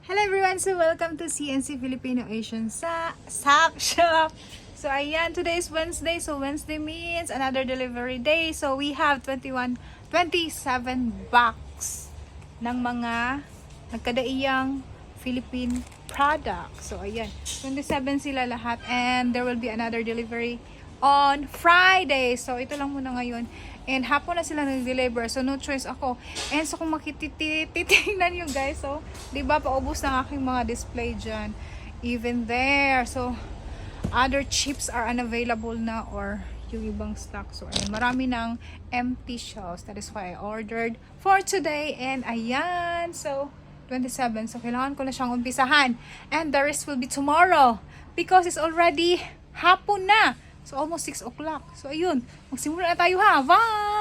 Hello everyone! So welcome to CnC Filipino Asian Sack Shop. So ayan, today is Wednesday. So Wednesday means another delivery day. So we have 27 box ng mga nagkadaiyang Philippine products. So ayan, 27 sila lahat and there will be another delivery on Friday. So ito lang muna ngayon. And hapon na sila nag-deliver. So no choice ako. And so kung makititingnan nyo guys, so di ba paubos ng aking mga display dyan. Even there. So other chips are unavailable na or yung ibang stock. So ayun, marami ng empty shelves. That is why I ordered for today. And ayan. So 27. So kailangan ko na siyang umpisahan. And the rest will be tomorrow. Because it's already hapon na. So, almost 6 o'clock. So, ayun. Magsimula na tayo ha. Bye!